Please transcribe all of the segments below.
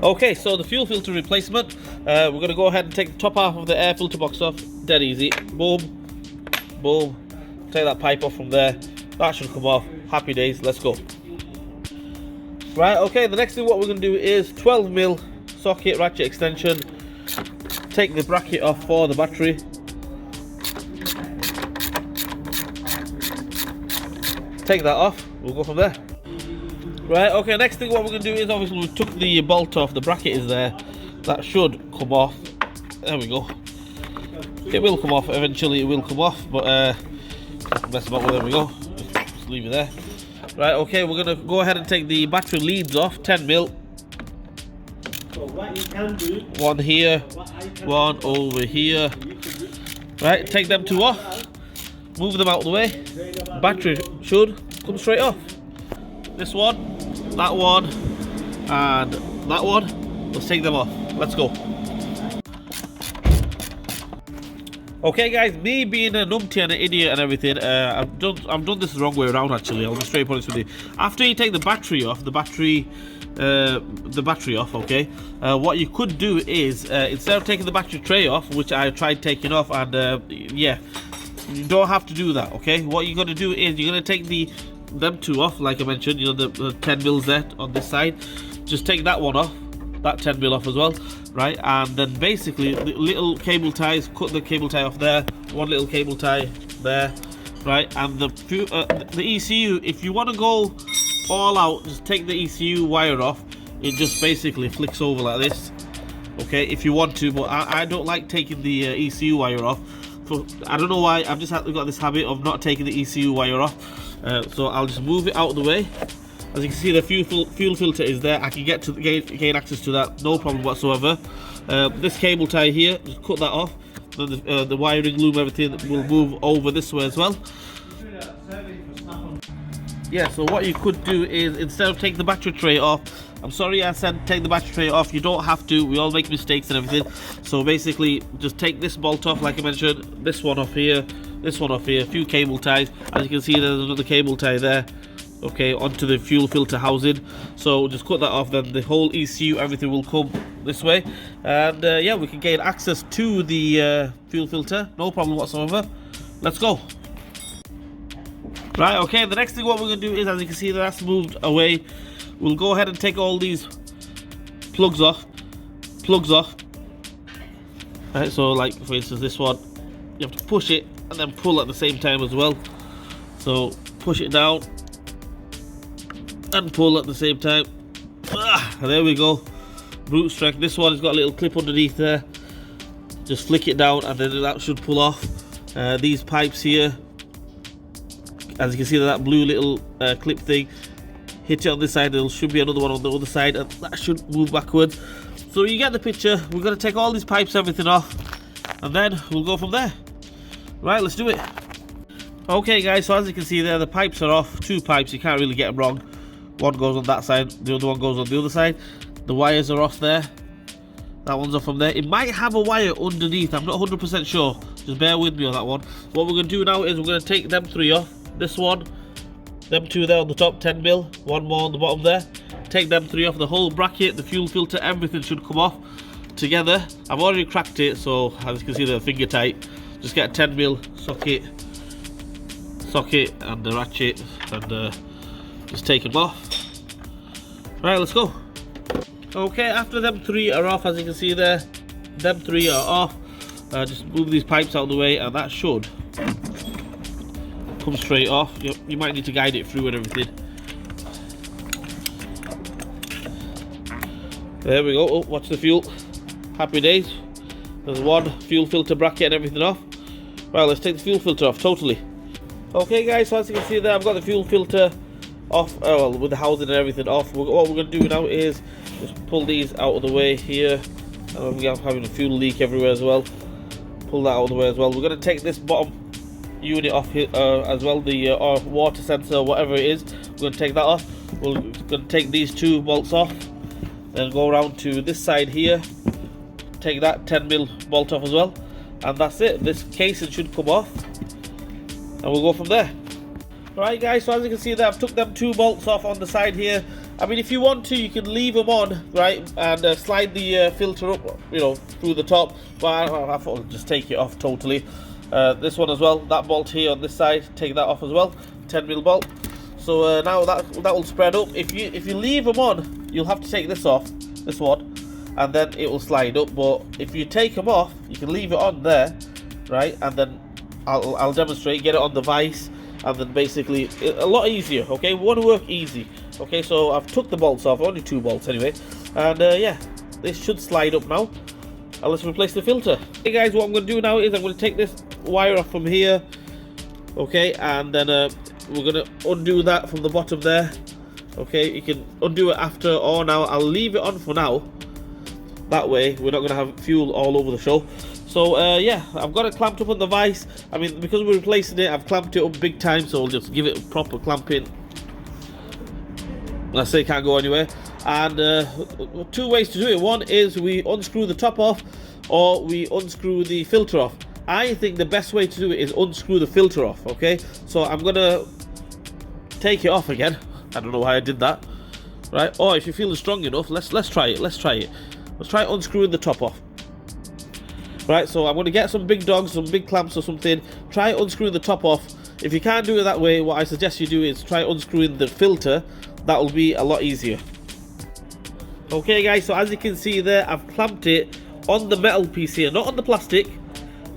Okay, so the fuel filter replacement, we're going to go ahead and take the top half of the air filter box off. Dead easy. Boom, boom. Take that pipe off from there. That should come off. Happy days. Let's go. Right, okay, the next thing what we're going to do is 12mm socket ratchet extension. Take the bracket off for the battery. Take that off. We'll go from there. Right, okay, next thing what we're going to do is obviously we took the bolt off, the bracket is there. That should come off. There we go. It will come off, eventually it will come off, but mess about with it, there we go. Just leave it there. Right, okay, we're going to go ahead and take the battery leads off, 10mm. So what you can do, one here, one over here. Right, take them two off. Move them out of the way. Battery should come straight off. This one, that one, and that one. Let's take them off. Let's go. Okay, guys, me being a numpty and an idiot and everything, I've done this the wrong way around. Actually, I'll be straight honest with you. After you take the battery off, okay, what you could do is instead of taking the battery tray off, which I tried taking off, and yeah, you don't have to do that. Okay, what you're gonna do is you're gonna take them two off, like I mentioned, you know, the 10mm there on this side. Just take that one off, that 10mm off as well, right? And then basically the little cable ties, cut the cable tie off there, one little cable tie there, right? And the ECU, if you want to go all out, just take the ECU wire off. It just basically flicks over like this, okay, if you want to, but I don't like taking the ECU wire off. I don't know why, I've just got this habit of not taking the ECU wire off. So I'll just move it out of the way. As you can see, the fuel filter is there. I can get to gain access to that, no problem whatsoever. This cable tie here, just cut that off. Then the wiring loom, everything will move over this way as well. Yeah, so what you could do is, instead of taking the battery tray off, I'm sorry I said take the battery tray off, you don't have to, we all make mistakes and everything. So basically, just take this bolt off, like I mentioned, this one off here, this one off here, a few cable ties. As you can see, there's another cable tie there, okay, onto the fuel filter housing. So just cut that off, then the whole ECU, everything will come this way. And yeah, we can gain access to the fuel filter, no problem whatsoever. Let's go. Right, okay, the next thing what we're going to do is, as you can see, that's moved away. We'll go ahead and take all these plugs off. Right, so like for instance this one, you have to push it and then pull at the same time as well. So push it down and pull at the same time. There we go. Brute strength. This one has got a little clip underneath there. Just flick it down and then that should pull off. These pipes here, as you can see, that blue little clip thing, hit it on this side, there should be another one on the other side, and that should move backwards. So you get the picture. We're going to take all these pipes, everything off, and then we'll go from there. Right, let's do it. Okay guys, so as you can see there, the pipes are off. Two pipes, you can't really get them wrong. One goes on that side, the other one goes on the other side. The wires are off there. That one's off from there. It might have a wire underneath, I'm not 100% sure. Just bear with me on that one. What we're going to do now is we're going to take them three off. This one, them two there on the top, 10mm, one more on the bottom there. Take them three off, the whole bracket, the fuel filter, everything should come off together. I've already cracked it, so as you can see, they're finger tight. Just get a 10mm socket and the ratchet, and just take them off. Right, let's go. Okay, after them three are off, as you can see there, them three are off. Just move these pipes out of the way, and that should come straight off. You might need to guide it through and everything. There we go. Oh, watch the fuel. Happy days. There's one fuel filter bracket and everything off. Right, let's take the fuel filter off totally. Okay guys, so as you can see there, I've got the fuel filter off, well, with the housing and everything off. What we're going to do now is just pull these out of the way here. And we're having a fuel leak everywhere as well. Pull that out of the way as well. We're going to take this bottom unit off here as well, the water sensor, whatever it is. We're going to take that off. We're going to take these two bolts off, then go around to this side here, take that 10mm bolt off as well, and that's it. This casing should come off, and we'll go from there. Alright guys, so as you can see there, I've took them two bolts off on the side here, I mean, if you want to, you can leave them on, right, and slide the filter up, through the top. But I thought I'd just take it off totally. This one as well, that bolt here on this side, take that off as well, 10mm bolt. So now that will spread up. If you leave them on, you'll have to take this off, this one, and then it will slide up. But if you take them off, you can leave it on there, right, and then I'll demonstrate, get it on the vise, and then basically a lot easier. Okay, we want to work easy. Okay, so I've took the bolts off, only 2 bolts anyway, and yeah, this should slide up now. And let's replace the filter. Hey guys, what I'm going to do now is I'm going to take this wire off from here, okay, and then we're going to undo that from the bottom there. Okay, you can undo it after or now. I'll leave it on for now, that way we're not going to have fuel all over the show. So yeah, I've got it clamped up on the vise. I mean, because we're replacing it, I've clamped it up big time, so I'll just give it a proper clamping. Let's say it can't go anywhere. And 2 ways to do it. One is we unscrew the top off, or we unscrew the filter off. I think the best way to do it is unscrew the filter off. Okay, so I'm gonna take it off again. I don't know why I did that. Right? Or if you feel it's strong enough, let's try it. Let's try unscrewing the top off. Right, so I'm going to get some big dogs, some big clamps or something. Try unscrewing the top off. If you can't do it that way, what I suggest you do is try unscrewing the filter. That will be a lot easier. Okay guys, so as you can see there, I've clamped it on the metal piece here, not on the plastic,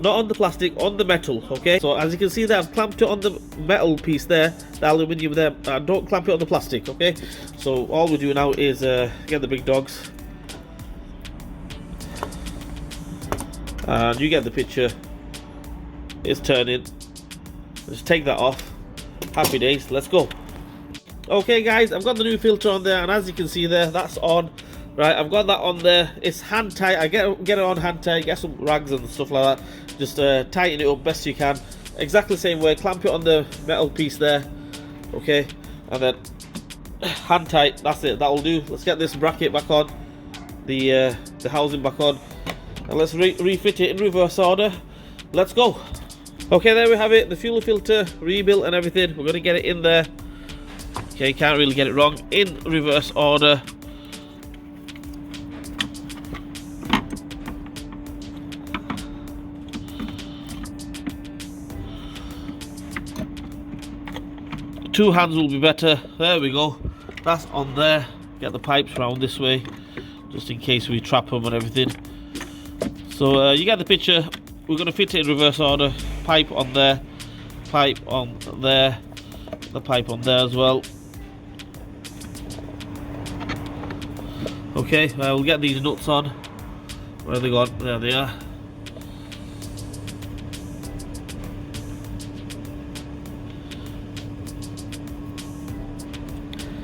on the metal. Okay, so as you can see there, I've clamped it on the metal piece there, the aluminium there. Don't clamp it on the plastic. Okay, so all we do now is get the big dogs, and you get the picture. It's turning. Just take that off. Happy days, let's go. Okay guys, I've got the new filter on there, and as you can see there, that's on. Right, I've got that on there. It's hand tight. I get it on hand tight, get some rags and stuff like that. Just tighten it up best you can. Exactly the same way, clamp it on the metal piece there. Okay, and then hand tight, that's it, that'll do. Let's get this bracket back on, the housing back on, and let's refit it in reverse order. Let's go. Okay, there we have it, the fuel filter rebuilt and everything. We're going to get it in there. Okay, can't really get it wrong. In reverse order. Two hands will be better. There we go. That's on there. Get the pipes round this way, just in case we trap them and everything. So you get the picture. We're going to fit it in reverse order. Pipe on there. Pipe on there. The pipe on there as well. Okay, we'll get these nuts on. Where are they gone? There they are.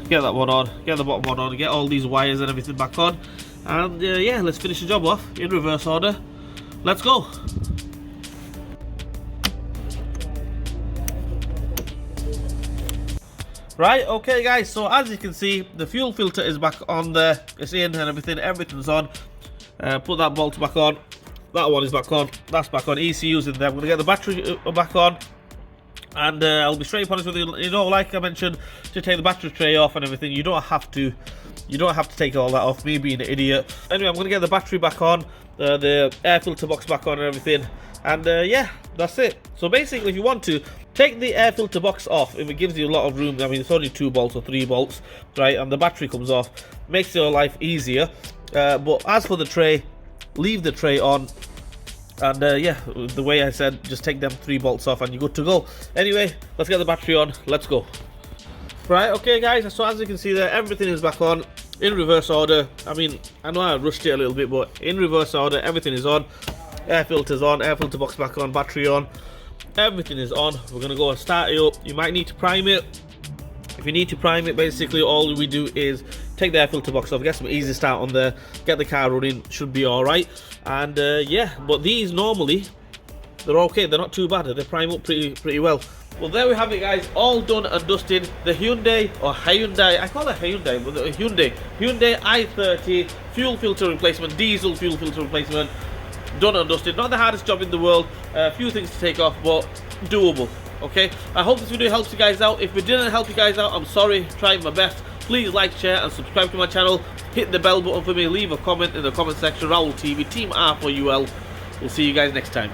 Get that one on, get the bottom one on, get all these wires and everything back on, and yeah, let's finish the job off in reverse order. Let's go. Right, okay guys, so as you can see, the fuel filter is back on there. It's in and everything's on. Put that bolt back on. That one is back on. That's back on. ECU's in there. I'm going to get the battery back on. And I'll be straight honest with you. You know, like I mentioned, to take the battery tray off and everything, you don't have to take all that off, me being an idiot. Anyway, I'm going to get the battery back on, the air filter box back on and everything. And yeah, that's it. So basically, if you want to, take the air filter box off if it gives you a lot of room. I mean, it's only 2 bolts or 3 bolts, right? And the battery comes off, makes your life easier. But as for the tray, leave the tray on. And yeah, the way I said, just take them 3 bolts off and you're good to go. Anyway, let's get the battery on. Let's go. Right, okay guys, so as you can see there, everything is back on in reverse order. I mean, I know I rushed it a little bit, but in reverse order, everything is on. Air filter's on, air filter box back on, battery on. Everything is on. We're going to go and start it up. You might need to prime it. If you need to prime it, basically all we do is take the air filter box off, get some easy start on there, get the car running, should be alright. And yeah, but these normally, they're okay, they're not too bad, they prime up pretty well. Well, there we have it guys, all done and dusted. The Hyundai, or Hyundai, I call it Hyundai, but the Hyundai i30 fuel filter replacement, diesel fuel filter replacement, done and dusted. Not the hardest job in the world, a few things to take off, but doable. Okay, I hope this video helps you guys out. If it didn't help you guys out, I'm sorry, tried my best. Please like, share and subscribe to my channel. Hit the bell button for me. Leave a comment in the comment section. Raul TV, Team R for UL. We'll see you guys next time.